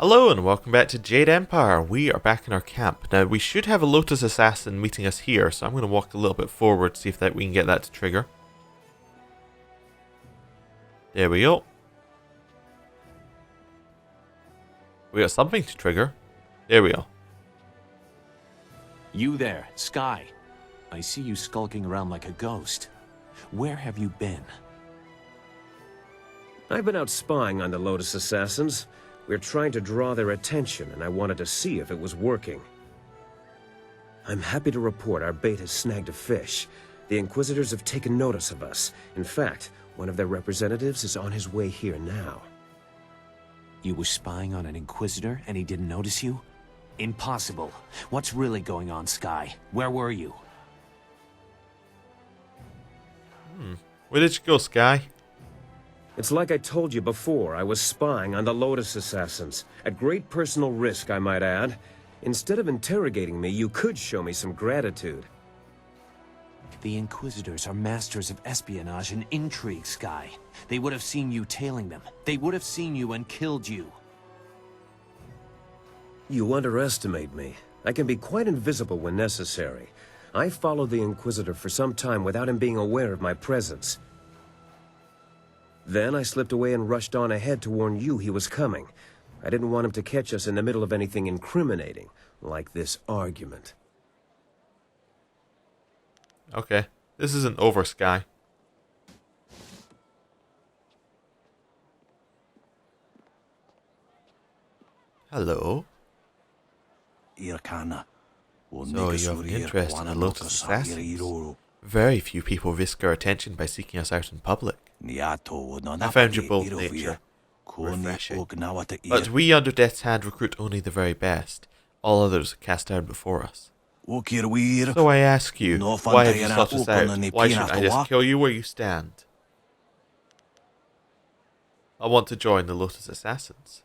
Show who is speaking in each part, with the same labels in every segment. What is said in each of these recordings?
Speaker 1: Hello and welcome back to Jade Empire. We are back in our camp. Now we should have a Lotus assassin meeting us here, so I'm going to walk a little bit forward to see if we can get that to trigger. There we go. We got something to trigger. There we go.
Speaker 2: You there, Sky. I see you skulking around like a ghost. Where have you been?
Speaker 3: I've been out spying on the Lotus assassins. We're trying to draw their attention, and I wanted to see if it was working. I'm happy to report our bait has snagged a fish. The Inquisitors have taken notice of us. In fact, one of their representatives is on his way here now.
Speaker 2: You were spying on an Inquisitor and he didn't notice you? Impossible. What's really going on, Sky? Where were you?
Speaker 1: Where did you go, Sky?
Speaker 3: It's like I told you before, I was spying on the Lotus assassins. At great personal risk, I might add. Instead of interrogating me, you could show me some gratitude.
Speaker 2: The Inquisitors are masters of espionage and intrigue, Sky. They would have seen you tailing them. They would have seen you and killed you.
Speaker 3: You underestimate me. I can be quite invisible when necessary. I followed the Inquisitor for some time without him being aware of my presence. Then I slipped away and rushed on ahead to warn you he was coming. I didn't want him to catch us in the middle of anything incriminating, like this argument.
Speaker 1: Okay. This isn't over, Sky. Hello. So you have an interest in the Lotus assassins. Very few people risk our attention by seeking us out in public. I found your bold nature refreshing. But we under Death's Hand recruit only the very best. All others are cast down before us. So I ask you, why have you sought us out? Why shouldn't I just kill you where you stand? I want to join the Lotus Assassins.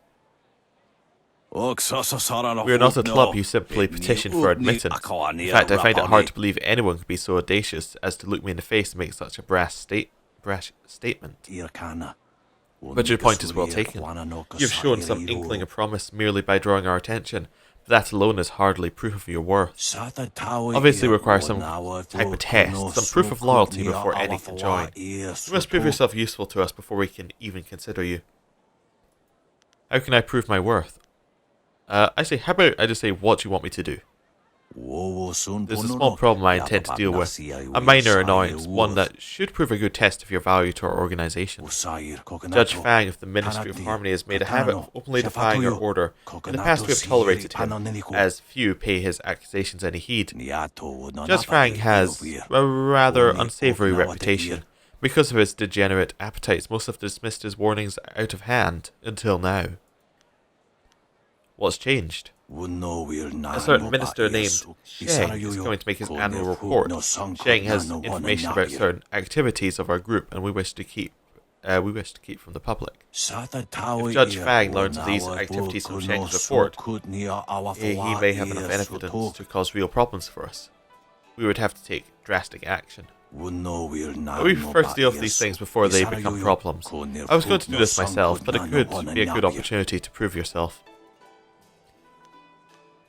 Speaker 1: We are not a club you simply petition for admittance. In fact, I find it hard to believe anyone could be so audacious as to look me in the face and make such a brash statement. But your point is well taken. You've shown some inkling of promise merely by drawing our attention, but that alone is hardly proof of your worth. Obviously requires some type of test, some proof of loyalty before any can join. You must prove yourself useful to us before we can even consider you. How can I prove my worth? Actually, how about I just say what you want me to do? There's a small problem I intend to deal with. A minor annoyance, one that should prove a good test of your value to our organization. Judge Fang of the Ministry of Harmony has made a habit of openly defying our order. In the past we have tolerated him, as few pay his accusations any heed. Judge Fang has a rather unsavory reputation. Because of his degenerate appetites, most have dismissed his warnings out of hand, until now. What's changed? A certain minister named Sheng is going to make his annual report. Sheng has information about certain activities of our group, and we wish to keep from the public. If Judge Fang learns of these activities from Sheng's report, he may have enough evidence to cause real problems for us. We would have to take drastic action. But we prefer to deal with these things before they become problems. I was going to do this myself, but it could be a good opportunity to prove yourself.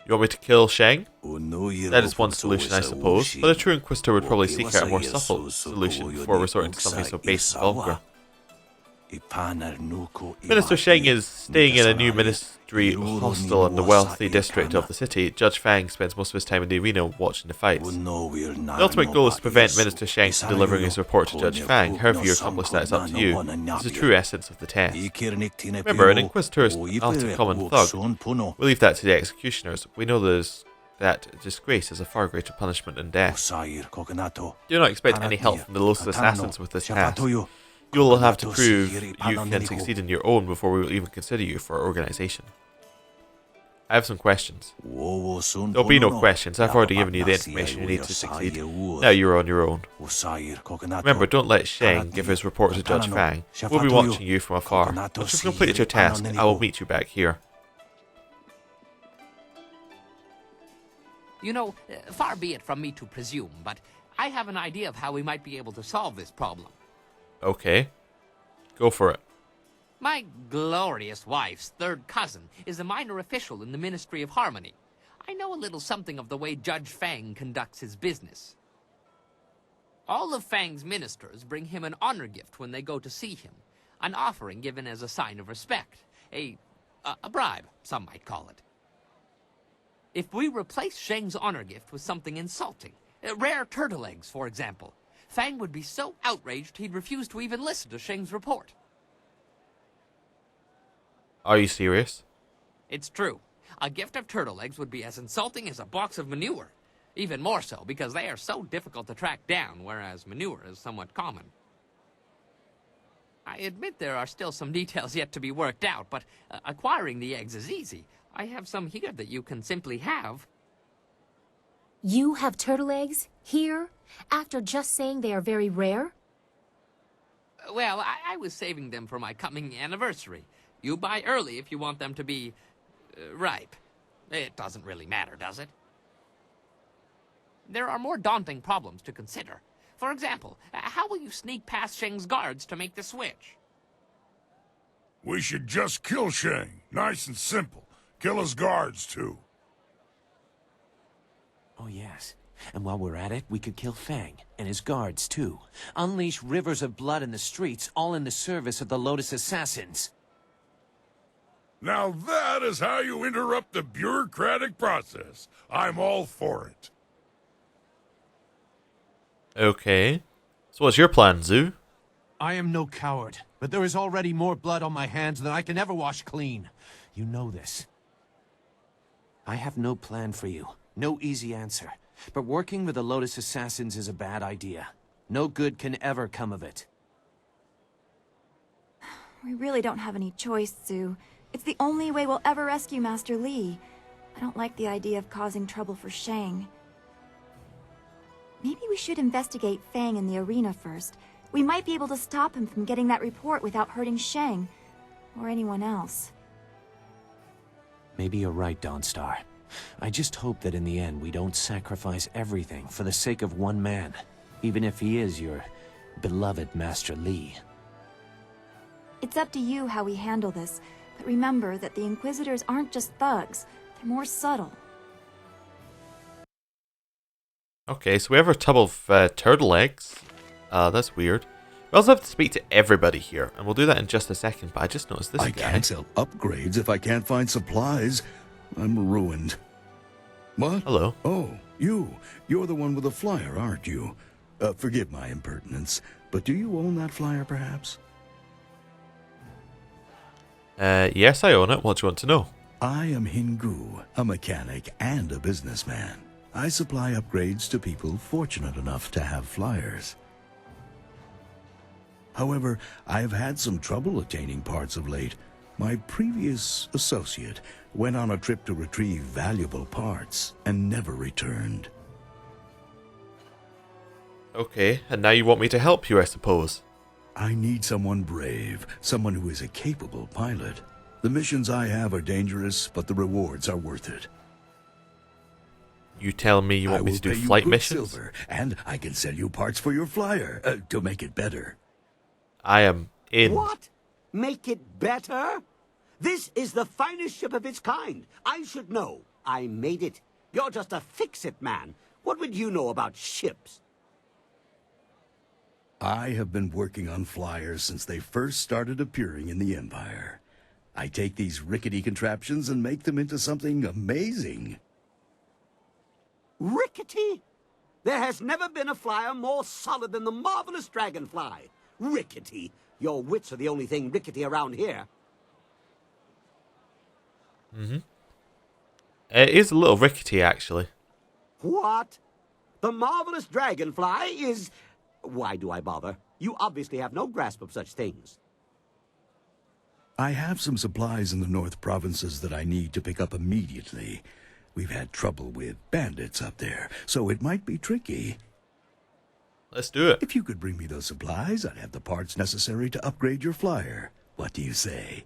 Speaker 1: You want me to kill Sheng? That is one solution, I suppose, but a true Inquisitor would probably seek out a more subtle solution before resorting to something so base and vulgar. Minister Sheng is staying in a new ministry hostel in the wealthy district of the city. Judge Fang spends most of his time in the arena watching the fights. The ultimate goal is to prevent Minister Sheng from delivering his report to Judge Fang. However you accomplish that is up to you. It's the true essence of the test. Remember, an Inquisitor is not a common thug. We'll leave that to the executioners. We know that disgrace is a far greater punishment than death. Do not expect any help from the Lotus assassins with this task. You will have to prove you can succeed on your own before we will even consider you for our organization. I have some questions. There'll be no questions. I've already given you the information you need to succeed. Now you're on your own. Remember, don't let Sheng give his report to Judge Fang. We'll be watching you from afar. Once you've completed your task, I will meet you back here.
Speaker 4: You know, far be it from me to presume, but I have an idea of how we might be able to solve this problem.
Speaker 1: Okay. Go for it.
Speaker 4: My glorious wife's third cousin is a minor official in the Ministry of Harmony. I know a little something of the way Judge Fang conducts his business. All of Fang's ministers bring him an honor gift when they go to see him, an offering given as a sign of respect, a bribe, some might call it. If we replace Sheng's honor gift with something insulting, rare turtle eggs, for example, Fang would be so outraged he'd refuse to even listen to Sheng's report.
Speaker 1: Are you serious?
Speaker 4: It's true. A gift of turtle eggs would be as insulting as a box of manure. Even more so, because they are so difficult to track down, whereas manure is somewhat common. I admit there are still some details yet to be worked out, but acquiring the eggs is easy. I have some here that you can simply have.
Speaker 5: You have turtle eggs? Here? After just saying they are very rare?
Speaker 4: Well, I was saving them for my coming anniversary. You buy early if you want them to be ripe. It doesn't really matter, does it? There are more daunting problems to consider. For example, how will you sneak past Sheng's guards to make the switch?
Speaker 6: We should just kill Sheng. Nice and simple. Kill his guards, too.
Speaker 2: Oh, yes. And while we're at it, we could kill Fang, and his guards, too. Unleash rivers of blood in the streets, all in the service of the Lotus assassins.
Speaker 6: Now that is how you interrupt the bureaucratic process. I'm all for it.
Speaker 1: Okay. So what's your plan, Zoo?
Speaker 2: I am no coward, but there is already more blood on my hands than I can ever wash clean. You know this. I have no plan for you, no easy answer. But working with the Lotus assassins is a bad idea. No good can ever come of it.
Speaker 7: We really don't have any choice, Zoo. It's the only way we'll ever rescue Master Li. I don't like the idea of causing trouble for Shang. Maybe we should investigate Fang in the arena first. We might be able to stop him from getting that report without hurting Shang, or anyone else.
Speaker 2: Maybe you're right, Dawnstar. I just hope that in the end we don't sacrifice everything for the sake of one man, even if he is your beloved Master Li.
Speaker 7: It's up to you how we handle this, but remember that the Inquisitors aren't just thugs. They're more subtle.
Speaker 1: Okay, so we have our tub of turtle eggs. That's weird. We also have to speak to everybody here, and we'll do that in just a second, but I just noticed this guy.
Speaker 8: I can't sell upgrades if I can't find supplies. I'm ruined. What?
Speaker 1: Hello.
Speaker 8: Oh, you're the one with the flyer, aren't you? Forgive my impertinence, but do you own that flyer, perhaps?
Speaker 1: Yes, I own it. What do you want to know?
Speaker 8: I am Hingu, a mechanic and a businessman. I supply upgrades to people fortunate enough to have flyers. However, I have had some trouble attaining parts of late. My previous associate went on a trip to retrieve valuable parts and never returned.
Speaker 1: Okay, and now you want me to help you, I suppose.
Speaker 8: I need someone brave, someone who is a capable pilot. The missions I have are dangerous, but the rewards are worth it.
Speaker 1: You tell me you want me to do flight missions?
Speaker 8: Silver, and I can sell you parts for your flyer, to make it better.
Speaker 1: I am in.
Speaker 9: What? Make it better? This is the finest ship of its kind. I should know. I made it. You're just a fix-it man. What would you know about ships?
Speaker 8: I have been working on flyers since they first started appearing in the Empire. I take these rickety contraptions and make them into something amazing.
Speaker 9: Rickety? There has never been a flyer more solid than the marvelous dragonfly. Rickety? Your wits are the only thing rickety around here.
Speaker 1: It is a little rickety, actually.
Speaker 9: What? The marvelous dragonfly is... Why do I bother? You obviously have no grasp of such things.
Speaker 8: I have some supplies in the North Provinces that I need to pick up immediately. We've had trouble with bandits up there, so it might be tricky.
Speaker 1: Let's do it.
Speaker 8: If you could bring me those supplies, I'd have the parts necessary to upgrade your flyer. What do you say?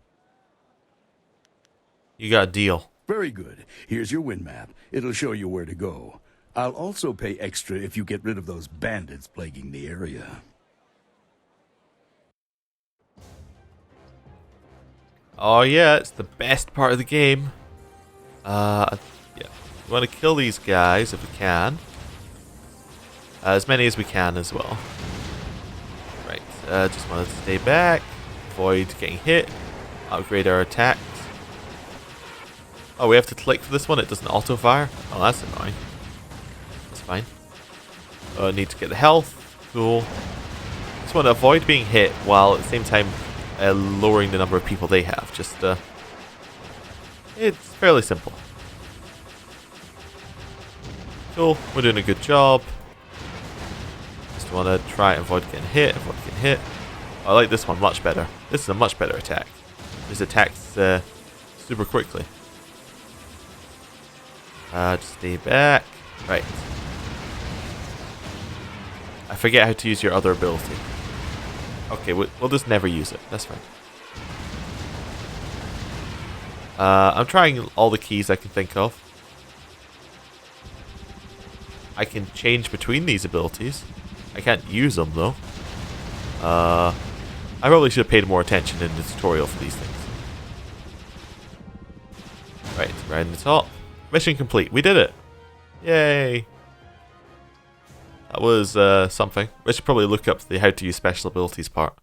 Speaker 1: You got a deal.
Speaker 8: Very good. Here's your wind map. It'll show you where to go. I'll also pay extra if you get rid of those bandits plaguing the area.
Speaker 1: Oh yeah, it's the best part of the game. Yeah. We want to kill these guys if we can. As many as we can as well. Right, just want to stay back. Avoid getting hit. Upgrade our attacks. Oh, we have to click for this one? It doesn't auto-fire? Oh, that's annoying. That's fine. Need to get the health. Cool. Just want to avoid being hit while at the same time lowering the number of people they have. Just, it's fairly simple. Cool. We're doing a good job. Just want to try and avoid getting hit. Avoid getting hit. I like this one much better. This is a much better attack. This attacks super quickly. Just stay back. Right. I forget how to use your other ability. Okay, we'll just never use it. That's fine. I'm trying all the keys I can think of. I can change between these abilities. I can't use them though. I probably should have paid more attention in the tutorial for these things. Right, around the top. Mission complete. We did it. Yay. That was something. We should probably look up the how to use special abilities part.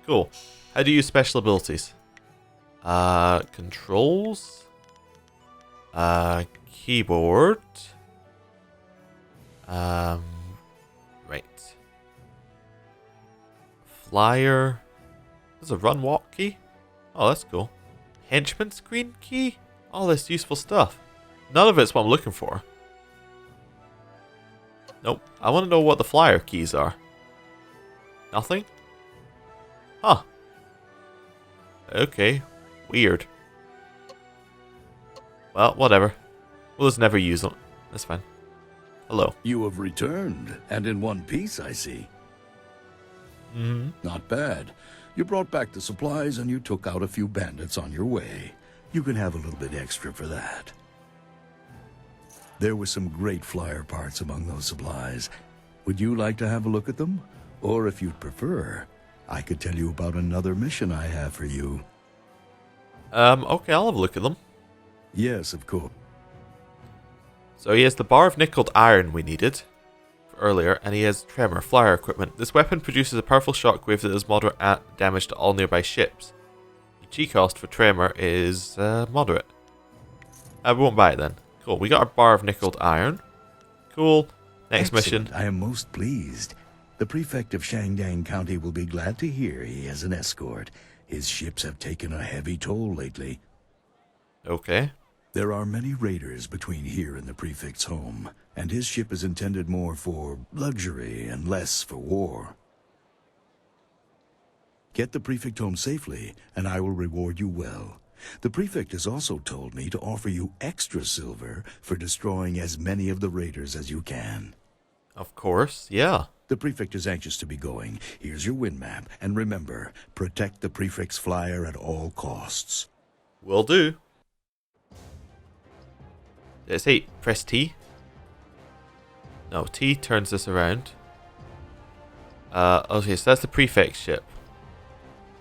Speaker 1: Cool. How do you use special abilities? Controls. Keyboard. Right. Flyer. There's a run walk key. Oh, that's cool. Henchman screen key. All this useful stuff. None of it's what I'm looking for. Nope. I want to know what the flyer keys are. Nothing? Huh. Okay. Weird. Well, whatever. We'll just never use them. That's fine. Hello.
Speaker 8: You have returned, and in one piece, I see. Not bad. You brought back the supplies, and you took out a few bandits on your way. You can have a little bit extra for that. There were some great flyer parts among those supplies. Would you like to have a look at them? Or if you'd prefer, I could tell you about another mission I have for you.
Speaker 1: Okay, I'll have a look at them.
Speaker 8: Yes, of course.
Speaker 1: So he has the bar of nickeled iron we needed earlier, and he has tremor, flyer equipment. This weapon produces a powerful shockwave that does moderate damage to all nearby ships. The G cost for tremor is moderate. We won't buy it then. Cool, we got our bar of nickeled iron. Cool. Next
Speaker 8: Excellent.
Speaker 1: mission.
Speaker 8: I am most pleased. The prefect of Shandang County will be glad to hear he has an escort. His ships have taken a heavy toll lately.
Speaker 1: Okay.
Speaker 8: There are many raiders between here and the prefect's home, and his ship is intended more for luxury and less for war. Get the prefect home safely, and I will reward you well. The prefect has also told me to offer you extra silver for destroying as many of the raiders as you can.
Speaker 1: Of course, yeah.
Speaker 8: The prefect is anxious to be going. Here's your wind map, and remember, protect the prefect's flyer at all costs.
Speaker 1: Will do. Let's say press T. No, T turns this around. Okay, so that's the prefect's ship.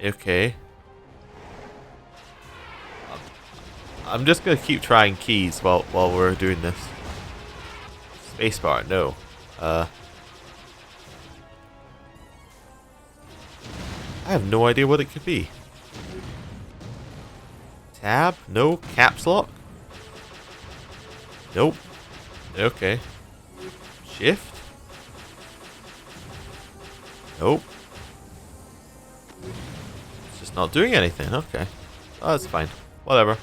Speaker 1: Okay. I'm just gonna keep trying keys while we're doing this. Spacebar, no. I have no idea what it could be. Tab? No. Caps lock? Nope. Okay. Shift? Nope. It's just not doing anything. Okay. Oh, that's fine. Whatever.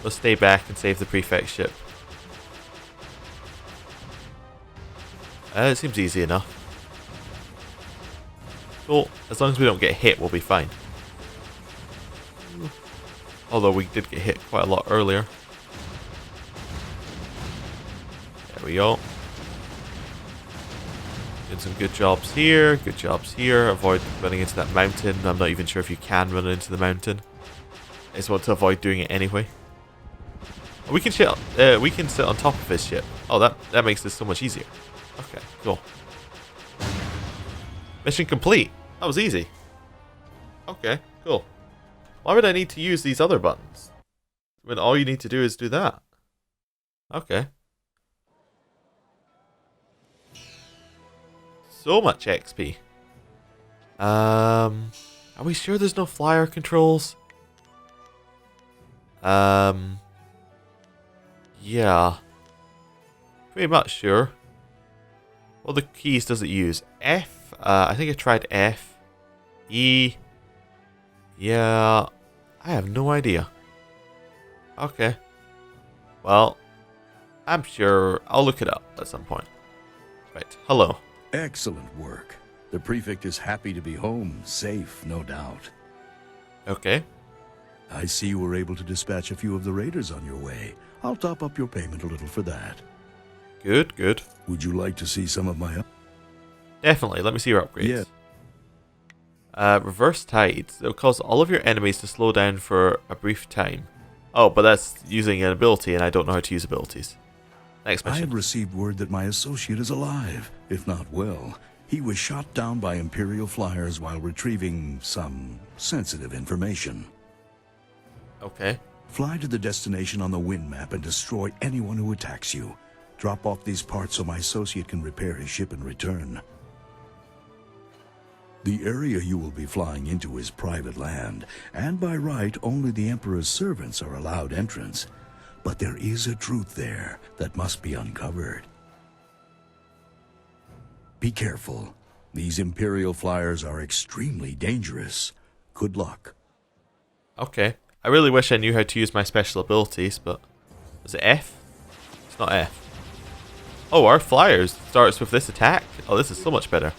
Speaker 1: Let's stay back and save the prefect ship. It seems easy enough. Cool. As long as we don't get hit, we'll be fine. Although we did get hit quite a lot earlier. There we go. Doing some good jobs here. Good jobs here. Avoid running into that mountain. I'm not even sure if you can run into the mountain. I just want to avoid doing it anyway. We can we can sit on top of his ship. Oh, that makes this so much easier. Okay, cool. Mission complete. That was easy. Okay, cool. Why would I need to use these other buttons when all you need to do is do that? Okay. So much XP. Are we sure there's no flyer controls? Yeah. Pretty much sure. What the keys does it use? F? I think I tried F. E. Yeah. I have no idea. Okay. Well, I'm sure I'll look it up at some point. Right. Hello.
Speaker 8: Excellent work. The prefect is happy to be home, safe, no doubt.
Speaker 1: Okay.
Speaker 8: I see you were able to dispatch a few of the raiders on your way. I'll top up your payment a little for that.
Speaker 1: Good, good.
Speaker 8: Would you like to see some of my...
Speaker 1: Definitely. Let me see your upgrades.
Speaker 8: Yeah.
Speaker 1: Reverse tides. It'll cause all of your enemies to slow down for a brief time. Oh, but that's using an ability, and I don't know how to use abilities. Next
Speaker 8: I
Speaker 1: mission.
Speaker 8: have received word that my associate is alive, if not well. He was shot down by Imperial flyers while retrieving some sensitive information.
Speaker 1: Okay.
Speaker 8: Fly to the destination on the wind map and destroy anyone who attacks you. Drop off these parts so my associate can repair his ship and return. The area you will be flying into is private land, and by right, only the Emperor's servants are allowed entrance. But there is a truth there that must be uncovered. Be careful. These Imperial flyers are extremely dangerous. Good luck.
Speaker 1: Okay. I really wish I knew how to use my special abilities, but... Is it F? It's not F. Oh, our flyers starts with this attack? Oh, this is so much better.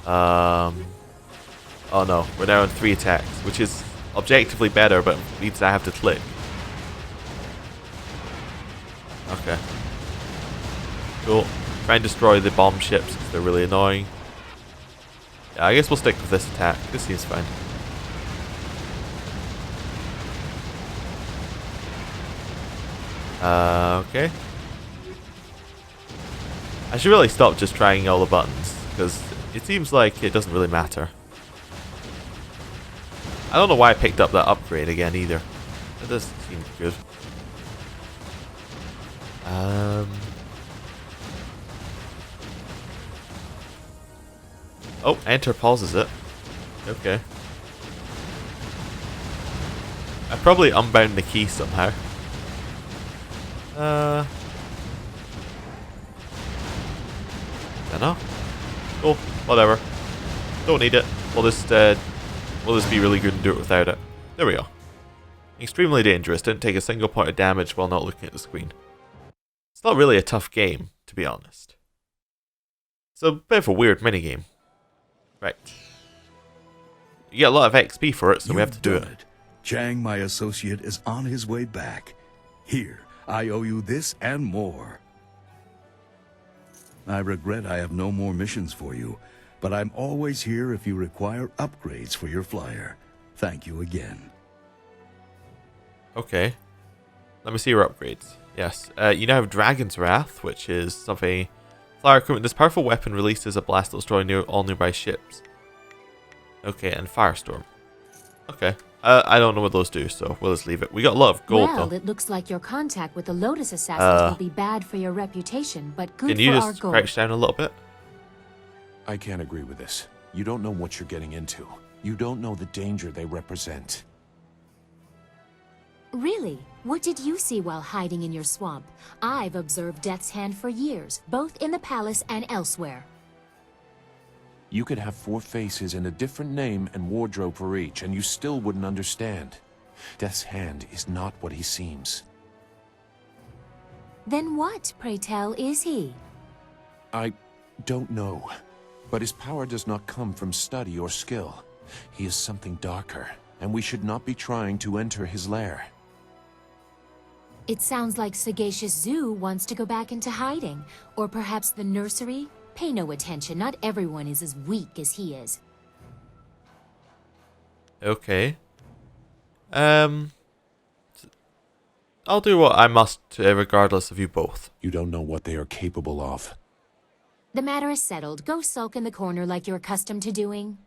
Speaker 1: Oh no, we're now on 3 attacks, which is objectively better, but means I have to click. Okay. Cool. Try and destroy the bomb ships because they're really annoying. Yeah, I guess we'll stick with this attack. This seems fine. Okay. I should really stop just trying all the buttons, because it seems like it doesn't really matter. I don't know why I picked up that upgrade again either. It does seem good. Oh, enter pauses it. Okay. I probably unbound the key somehow. Dunno. Oh, whatever. Don't need it. We'll just be really good and do it without it. There we go. Extremely dangerous. Didn't take a single point of damage while not looking at the screen. It's not really a tough game, to be honest. It's a bit of a weird minigame. Right. You get a lot of XP for it, so we have to do it.
Speaker 8: Chang, my associate, is on his way back. Here, I owe you this and more. I regret I have no more missions for you, but I'm always here if you require upgrades for your flyer. Thank you again.
Speaker 1: Okay. Let me see your upgrades. Yes. You now have Dragon's Wrath, which is something... Flyer equipment. This powerful weapon releases a blast that will destroy all nearby ships. Okay, and Firestorm. Okay. I don't know what those do, so we'll just leave it. We got a lot of gold,
Speaker 5: well,
Speaker 1: though.
Speaker 5: it looks like your contact with the Lotus assassins will be bad for your reputation, but good
Speaker 1: Can you
Speaker 5: for
Speaker 1: just
Speaker 5: our goal.
Speaker 1: crouch down a little bit?
Speaker 2: I can't agree with this. You don't know what you're getting into. You don't know the danger they represent.
Speaker 5: Really? What did you see while hiding in your swamp? I've observed Death's Hand for years, both in the palace and elsewhere.
Speaker 2: You could have 4 faces and a different name and wardrobe for each, and you still wouldn't understand. Death's Hand is not what he seems.
Speaker 5: Then what, pray tell, is he?
Speaker 2: I don't know. But his power does not come from study or skill. He is something darker, and we should not be trying to enter his lair.
Speaker 5: It sounds like Sagacious Zoo wants to go back into hiding. Or perhaps the nursery? Pay no attention, not everyone is as weak as he is.
Speaker 1: Okay. I'll do what I must, regardless of you both.
Speaker 6: You don't know what they are capable of.
Speaker 5: The matter is settled. Go sulk in the corner like you're accustomed to doing.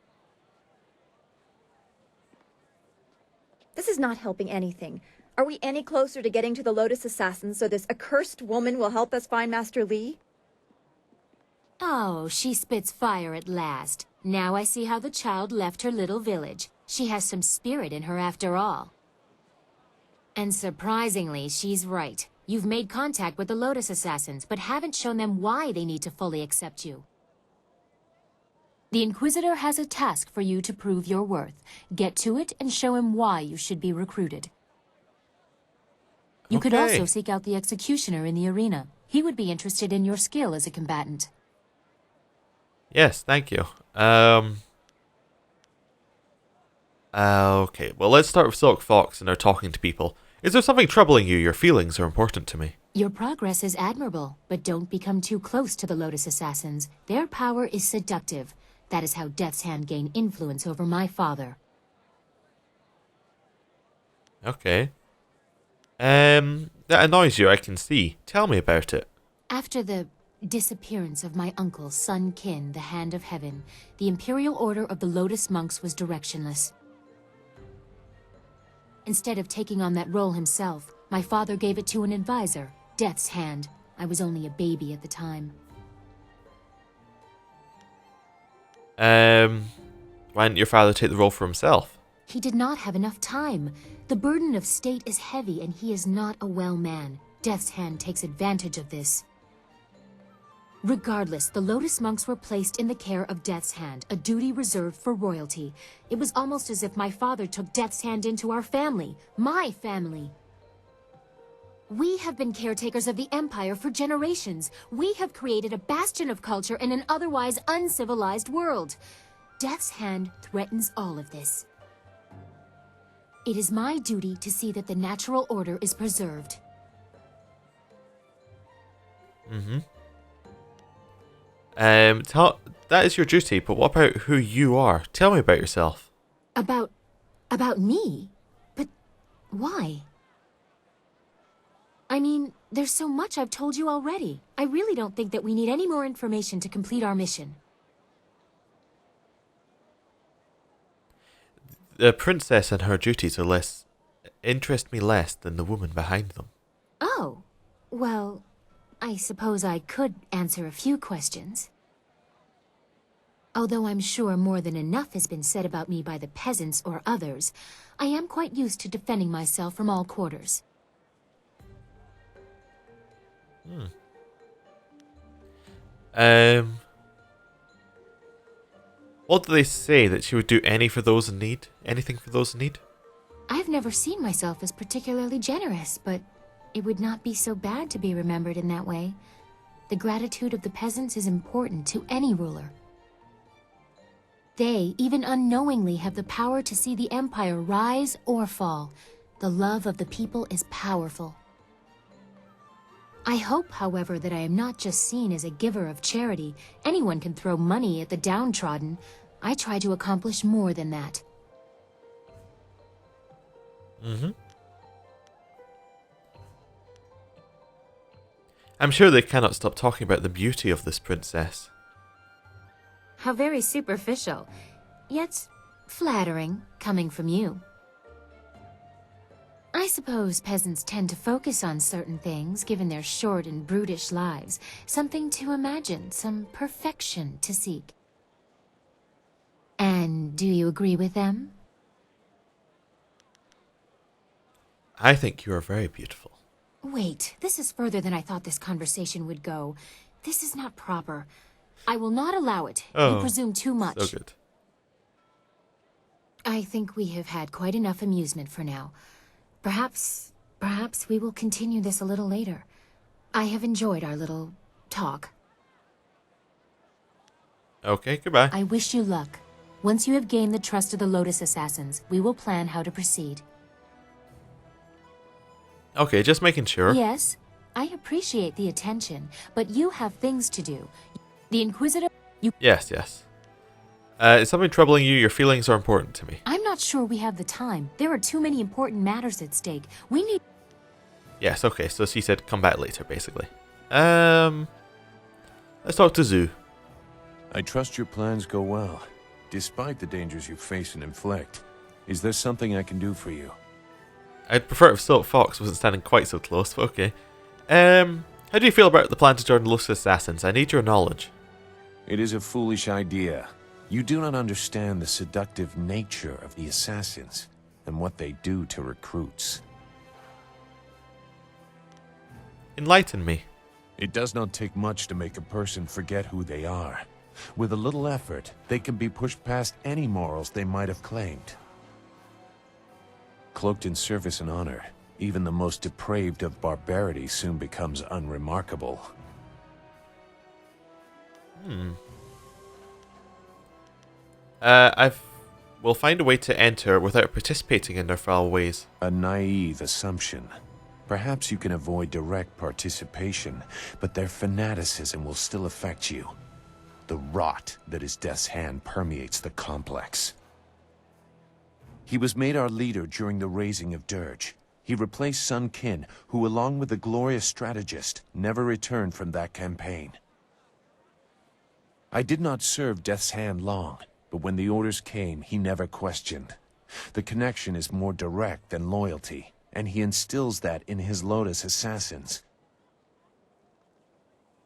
Speaker 7: This is not helping anything. Are we any closer to getting to the Lotus Assassins so this accursed woman will help us find Master Li?
Speaker 5: Oh, she spits fire at last. Now I see how the child left her little village. She has some spirit in her after all. And surprisingly, she's right. You've made contact with the Lotus Assassins, but haven't shown them why they need to fully accept you. The Inquisitor has a task for you to prove your worth. Get to it and show him why you should be recruited. You could also seek out the Executioner in the arena. He would be interested in your skill as a combatant.
Speaker 1: Yes, thank you. Okay, well, let's start with Silk Fox and our talking to people. Is there something troubling you? Your feelings are important to me.
Speaker 5: Your progress is admirable, but don't become too close to the Lotus Assassins. Their power is seductive. That is how Death's Hand gained influence over my father.
Speaker 1: Okay. That annoys you, I can see. Tell me about it.
Speaker 5: After the disappearance of my uncle, Sun Qin, the Hand of Heaven, the Imperial Order of the Lotus Monks was directionless. Instead of taking on that role himself, my father gave it to an advisor, Death's Hand. I was only a baby at the time.
Speaker 1: Why didn't your father take the role for himself?
Speaker 5: He did not have enough time. The burden of state is heavy, and he is not a well man. Death's Hand takes advantage of this. Regardless, the Lotus Monks were placed in the care of Death's Hand, a duty reserved for royalty. It was almost as if my father took Death's Hand into our family, my family. We have been caretakers of the Empire for generations. We have created a bastion of culture in an otherwise uncivilized world. Death's Hand threatens all of this. It is my duty to see that the natural order is preserved.
Speaker 1: That is your duty, but what about who you are? Tell me about yourself.
Speaker 5: About me? But why? I mean, there's so much I've told you already. I really don't think that we need any more information to complete our mission.
Speaker 1: The princess and her duties interest me less than the woman behind them.
Speaker 5: Oh, well, I suppose I could answer a few questions. Although I'm sure more than enough has been said about me by the peasants or others, I am quite used to defending myself from all quarters.
Speaker 1: What do they say, that she would do anything for those in need? Anything for those in need?
Speaker 5: I've never seen myself as particularly generous, but it would not be so bad to be remembered in that way. The gratitude of the peasants is important to any ruler. They, even unknowingly, have the power to see the Empire rise or fall. The love of the people is powerful. I hope, however, that I am not just seen as a giver of charity. Anyone can throw money at the downtrodden. I try to accomplish more than that.
Speaker 1: I'm sure they cannot stop talking about the beauty of this princess.
Speaker 5: How very superficial, yet flattering, coming from you. I suppose peasants tend to focus on certain things, given their short and brutish lives. Something to imagine, some perfection to seek. And do you agree with them?
Speaker 1: I think you are very beautiful.
Speaker 5: Wait, this is further than I thought this conversation would go. This is not proper. I will not allow it. You presume too much.
Speaker 1: So good.
Speaker 5: I think we have had quite enough amusement for now. Perhaps we will continue this a little later. I have enjoyed our little talk.
Speaker 1: Okay, goodbye.
Speaker 5: I wish you luck. Once you have gained the trust of the Lotus Assassins, we will plan how to proceed.
Speaker 1: Okay, just making sure.
Speaker 5: Yes, I appreciate the attention, but you have things to do. The Inquisitor...
Speaker 1: Yes. Is something troubling you? Your feelings are important to me.
Speaker 5: I'm not sure we have the time. There are too many important matters at stake. We need...
Speaker 1: Yes, okay, so she said come back later, basically. Let's talk to Zoo.
Speaker 10: I trust your plans go well, despite the dangers you face and inflict. Is there something I can do for you?
Speaker 1: I'd prefer if Silk Fox wasn't standing quite so close, but okay. How do you feel about the plan to join the Lotus Assassins? I need your knowledge.
Speaker 10: It is a foolish idea. You do not understand the seductive nature of the Assassins and what they do to recruits.
Speaker 1: Enlighten me.
Speaker 10: It does not take much to make a person forget who they are. With a little effort, they can be pushed past any morals they might have claimed. Cloaked in service and honor, even the most depraved of barbarity soon becomes unremarkable.
Speaker 1: We'll find a way to enter without participating in their foul ways.
Speaker 10: A naive assumption. Perhaps you can avoid direct participation, but their fanaticism will still affect you. The rot that is Death's Hand permeates the complex. He was made our leader during the raising of Dirge. He replaced Sun Qin, who along with the glorious strategist, never returned from that campaign. I did not serve Death's Hand long, but when the orders came, he never questioned. The connection is more direct than loyalty, and he instills that in his Lotus assassins.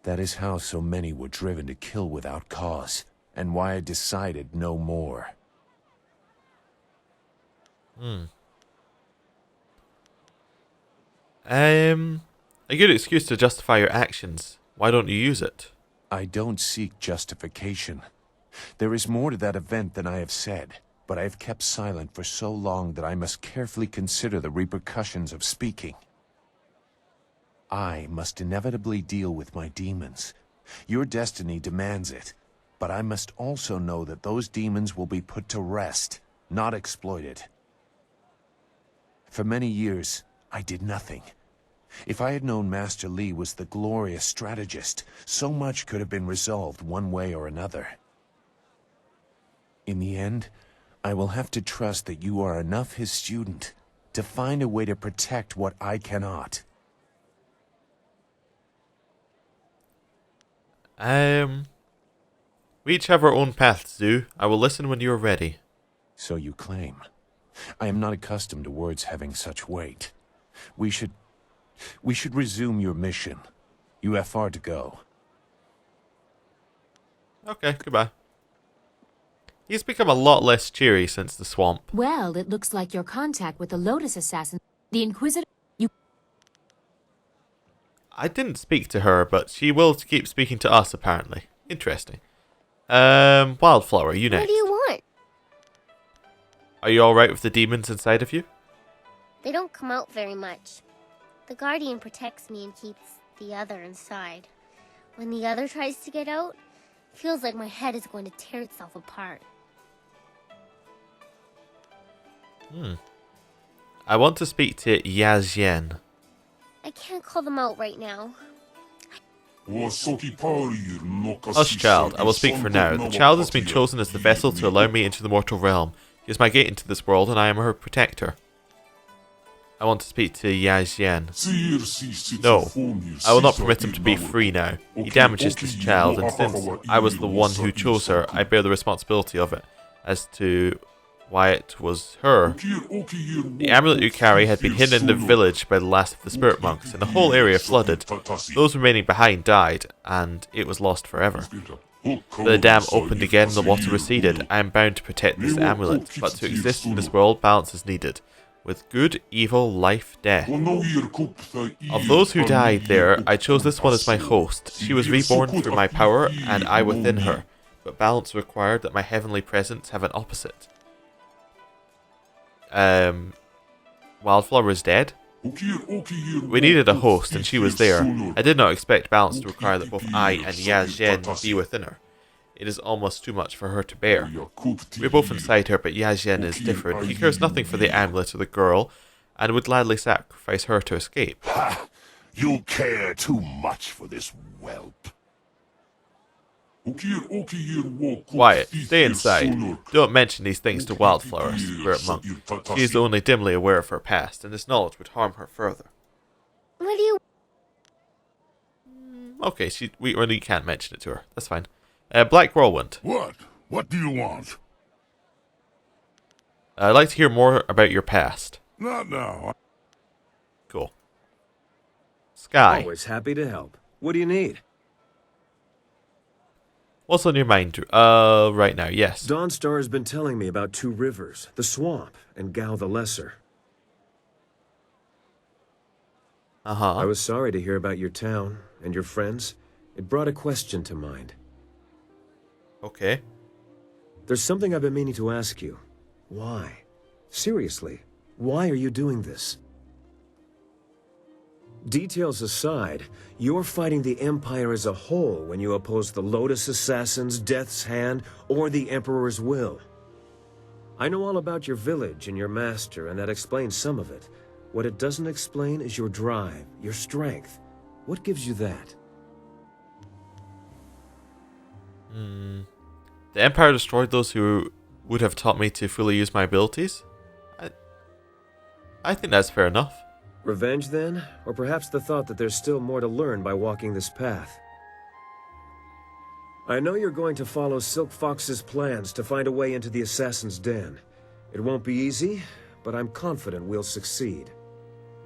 Speaker 10: That is how so many were driven to kill without cause, and why I decided no more.
Speaker 1: A good excuse to justify your actions. Why don't you use it?
Speaker 10: I don't seek justification. There is more to that event than I have said, but I have kept silent for so long that I must carefully consider the repercussions of speaking. I must inevitably deal with my demons. Your destiny demands it, but I must also know that those demons will be put to rest, not exploited. For many years, I did nothing. If I had known Master Li was the glorious strategist, so much could have been resolved one way or another. In the end, I will have to trust that you are enough his student to find a way to protect what I cannot.
Speaker 1: We each have our own paths, Zoo. I will listen when you are ready.
Speaker 10: So you claim. I am not accustomed to words having such weight. We should resume your mission. You have far to go.
Speaker 1: Okay, goodbye. He's become a lot less cheery since the swamp.
Speaker 5: Well, it looks like your contact with the Lotus assassin, the Inquisitor,
Speaker 1: I didn't speak to her, but she will keep speaking to us, apparently. Interesting. Wildflower, you next.
Speaker 11: What do you want?
Speaker 1: Are you alright with the demons inside of you?
Speaker 11: They don't come out very much. The Guardian protects me and keeps the other inside. When the other tries to get out, it feels like my head is going to tear itself apart.
Speaker 1: I want to speak to Yazien.
Speaker 11: I can't call them out right now.
Speaker 1: Hush, child. I will speak for now. The child has been chosen as the vessel to allow me into the mortal realm. He is my gate into this world, and I am her protector. I want to speak to Yazien. No, I will not permit him to be free now. He damages this child, and since I was the one who chose her, I bear the responsibility of it. As to why it was her. The amulet you carry had been hidden in the village by the last of the spirit monks, and the whole area flooded. Those remaining behind died, and it was lost forever. But the dam opened again and the water receded. I am bound to protect this amulet, but to exist in this world, balance is needed. With good, evil, life, death. Of those who died there, I chose this one as my host. She was reborn through my power, and I within her. But balance required that my heavenly presence have an opposite. Wildflower is dead? We needed a host, and she was there. I did not expect balance to require that both I and Yazien be within her. It is almost too much for her to bear. We're both inside her, but Yazien is different. He cares nothing for the amulet or the girl, and would gladly sacrifice her to escape.
Speaker 6: Ha! You care too much for this whelp.
Speaker 1: Quiet. Stay inside. Don't mention these things to Wildflower, Spirit Monk. She is only dimly aware of her past, and this knowledge would harm her further.
Speaker 11: What do you...
Speaker 1: Okay, we really can't mention it to her. That's fine. Black Whirlwind.
Speaker 6: What? What do you want?
Speaker 1: I'd like to hear more about your past.
Speaker 6: Not now.
Speaker 1: Cool. Sky.
Speaker 3: Always happy to help. What do you need?
Speaker 1: What's on your mind right now? Yes.
Speaker 3: Dawnstar has been telling me about two rivers, the Swamp and Gao the Lesser. I was sorry to hear about your town and your friends. It brought a question to mind.
Speaker 1: Okay.
Speaker 3: There's something I've been meaning to ask you. Why? Seriously, why are you doing this? Details aside, you're fighting the Empire as a whole when you oppose the Lotus Assassins, Death's Hand, or the Emperor's will. I know all about your village and your master, and that explains some of it. What it doesn't explain is your drive, your strength. What gives you that?
Speaker 1: The Empire destroyed those who would have taught me to fully use my abilities? I think that's fair enough.
Speaker 3: Revenge, then? Or perhaps the thought that there's still more to learn by walking this path? I know you're going to follow Silk Fox's plans to find a way into the Assassin's Den. It won't be easy, but I'm confident we'll succeed.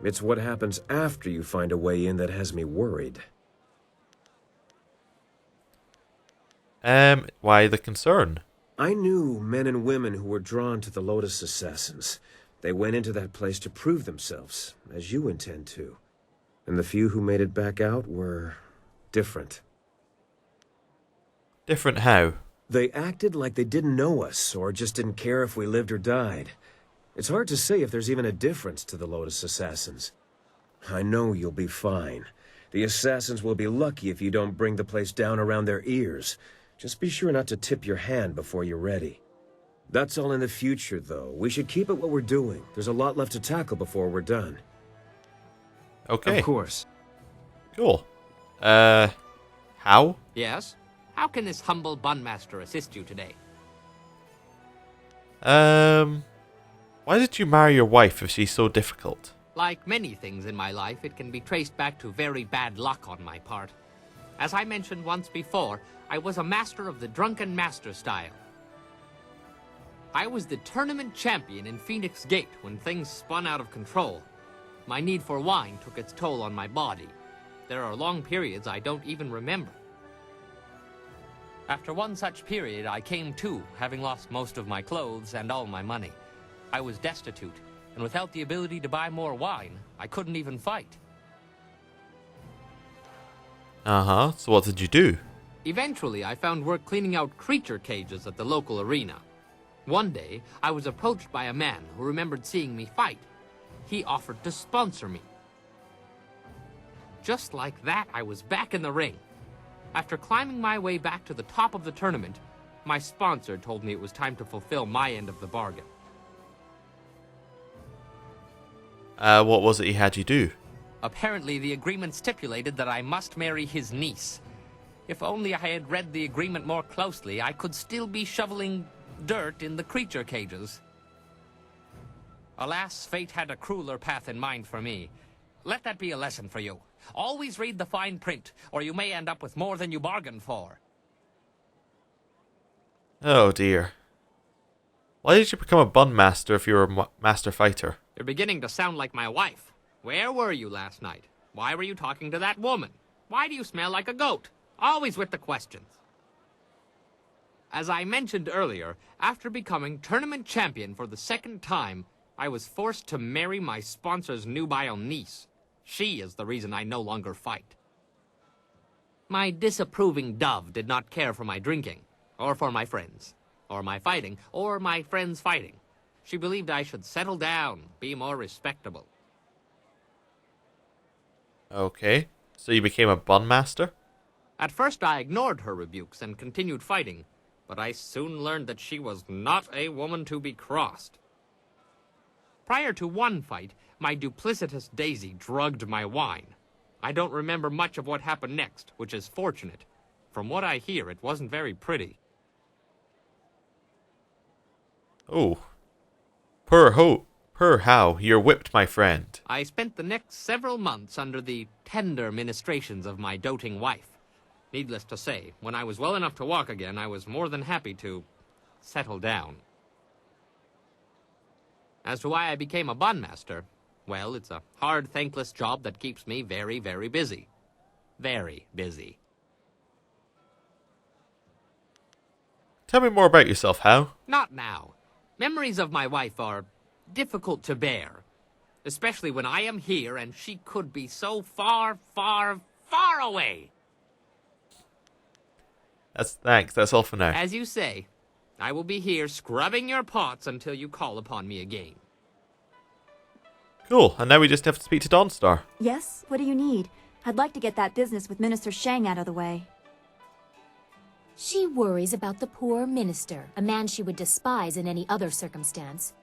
Speaker 3: It's what happens after you find a way in that has me worried.
Speaker 1: Why the concern?
Speaker 3: I knew men and women who were drawn to the Lotus Assassins. They went into that place to prove themselves, as you intend to. And the few who made it back out were different.
Speaker 1: Different how?
Speaker 3: They acted like they didn't know us, or just didn't care if we lived or died. It's hard to say if there's even a difference to the Lotus Assassins. I know you'll be fine. The Assassins will be lucky if you don't bring the place down around their ears. Just be sure not to tip your hand before you're ready. That's all in the future, though. We should keep at what we're doing. There's a lot left to tackle before we're done.
Speaker 1: Okay.
Speaker 3: Of course.
Speaker 1: Cool. How?
Speaker 4: Yes? How can this humble bunmaster assist you today?
Speaker 1: Why did you marry your wife if she's so difficult?
Speaker 4: Like many things in my life, it can be traced back to very bad luck on my part. As I mentioned once before, I was a master of the drunken master style. I was the tournament champion in Phoenix Gate when things spun out of control. My need for wine took its toll on my body. There are long periods I don't even remember. After one such period, I came to, having lost most of my clothes and all my money. I was destitute, and without the ability to buy more wine, I couldn't even fight.
Speaker 1: So what did you do?
Speaker 4: Eventually, I found work cleaning out creature cages at the local arena. One day, I was approached by a man who remembered seeing me fight. He offered to sponsor me. Just like that, I was back in the ring. After climbing my way back to the top of the tournament, my sponsor told me it was time to fulfill my end of the bargain.
Speaker 1: What was it he had you do?
Speaker 4: Apparently, the agreement stipulated that I must marry his niece. If only I had read the agreement more closely, I could still be shoveling dirt in the creature cages. Alas, fate had a crueler path in mind for me. Let that be a lesson for you. Always read the fine print, or you may end up with more than you bargained for.
Speaker 1: Oh dear. Why did you become a bun master if you were a master fighter?
Speaker 4: You're beginning to sound like my wife. Where were you last night? Why were you talking to that woman? Why do you smell like a goat? Always with the questions. As I mentioned earlier, after becoming tournament champion for the second time, I was forced to marry my sponsor's nubile niece. She is the reason I no longer fight. My disapproving dove did not care for my drinking, or for my friends, or my fighting, or my friends fighting. She believed I should settle down, be more respectable.
Speaker 1: Okay, so you became a bun master?
Speaker 4: At first I ignored her rebukes and continued fighting, but I soon learned that she was not a woman to be crossed. Prior to one fight, my duplicitous Daisy drugged my wine. I don't remember much of what happened next, which is fortunate. From what I hear, it wasn't very pretty.
Speaker 1: Oh. Poor Per how, you're whipped, my friend.
Speaker 4: I spent the next several months under the tender ministrations of my doting wife. Needless to say, when I was well enough to walk again, I was more than happy to settle down. As to why I became a bondmaster, well, it's a hard, thankless job that keeps me very, very busy. Very busy.
Speaker 1: Tell me more about yourself, How.
Speaker 4: Not now. Memories of my wife are difficult to bear. Especially when I am here and she could be so far, far, far away.
Speaker 1: Thanks, that's all for now.
Speaker 4: As you say, I will be here scrubbing your pots until you call upon me again.
Speaker 1: Cool, and now we just have to speak to Dawnstar.
Speaker 12: Yes? What do you need? I'd like to get that business with Minister Shang out of the way.
Speaker 5: She worries about the poor minister, a man she would despise in any other circumstance.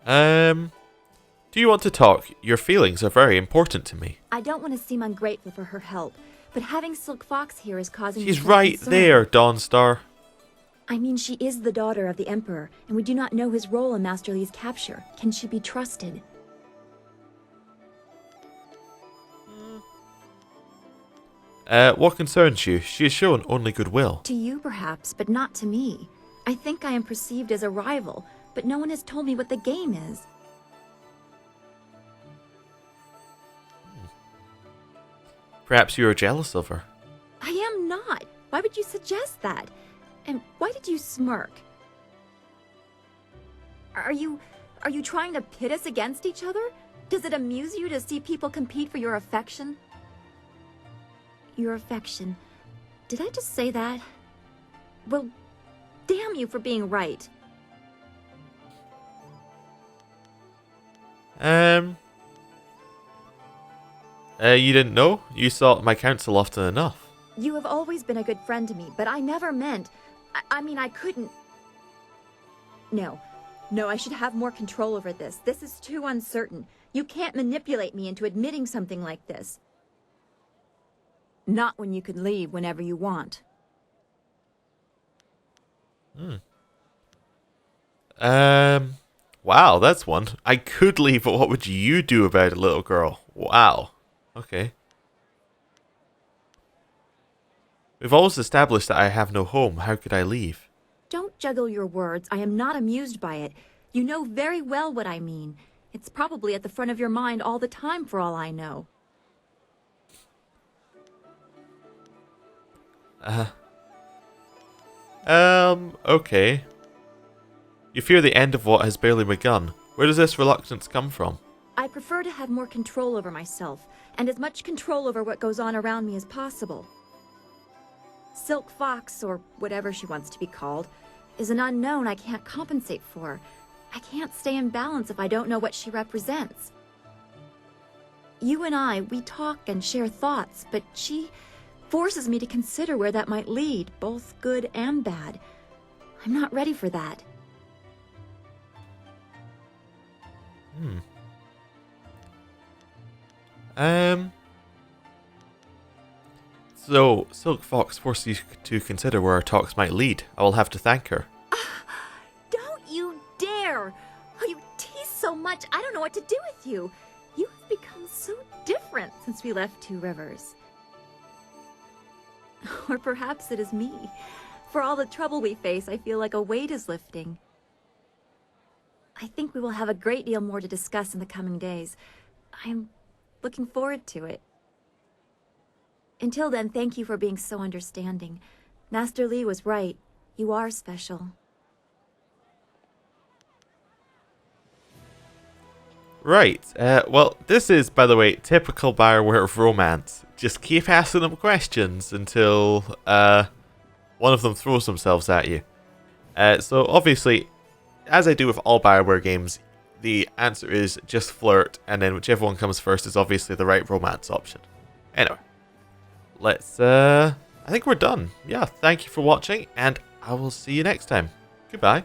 Speaker 1: Do you want to talk? Your feelings are very important to me.
Speaker 12: I don't want to seem ungrateful for her help, but having Silk Fox here is causing
Speaker 1: She's
Speaker 12: me
Speaker 1: right
Speaker 12: concern.
Speaker 1: there, Dawnstar.
Speaker 12: I mean, she is the daughter of the Emperor, and we do not know his role in Master Li's capture. Can she be trusted?
Speaker 1: What concerns you? She has shown only goodwill.
Speaker 12: To you, perhaps, but not to me. I think I am perceived as a rival, but no one has told me what the game is.
Speaker 1: Perhaps you are jealous of her.
Speaker 12: I am not. Why would you suggest that? And why did you smirk? Are you trying to pit us against each other? Does it amuse you to see people compete for your affection? Your affection. Did I just say that? Well, damn you for being right.
Speaker 1: You didn't know? You sought my counsel often enough.
Speaker 12: You have always been a good friend to me, but I never meant... I mean, I couldn't... No, I should have more control over this. This is too uncertain. You can't manipulate me into admitting something like this. Not when you can leave whenever you want.
Speaker 1: Wow, that's one. I could leave, but what would you do about it, little girl? Wow. Okay. We've always established that I have no home. How could I leave?
Speaker 12: Don't juggle your words. I am not amused by it. You know very well what I mean. It's probably at the front of your mind all the time for all I know.
Speaker 1: Okay. You fear the end of what has barely begun. Where does this reluctance come from?
Speaker 12: I prefer to have more control over myself, and as much control over what goes on around me as possible. Silk Fox, or whatever she wants to be called, is an unknown I can't compensate for. I can't stay in balance if I don't know what she represents. You and I, we talk and share thoughts, but she forces me to consider where that might lead, both good and bad. I'm not ready for that.
Speaker 1: So, Silk Fox forced you to consider where our talks might lead. I will have to thank her.
Speaker 12: Don't you dare! Oh, you tease so much, I don't know what to do with you. You have become so different since we left Two Rivers. Or perhaps it is me. For all the trouble we face, I feel like a weight is lifting. I think we will have a great deal more to discuss in the coming days. I am looking forward to it. Until then, thank you for being so understanding. Master Li was right. You are special.
Speaker 1: Right. Well, this is, by the way, typical Bioware of romance. Just keep asking them questions until one of them throws themselves at you. So obviously, as I do with all Bioware games, the answer is just flirt, and then whichever one comes first is obviously the right romance option. Anyway, let's, I think we're done. Yeah, thank you for watching, and I will see you next time. Goodbye.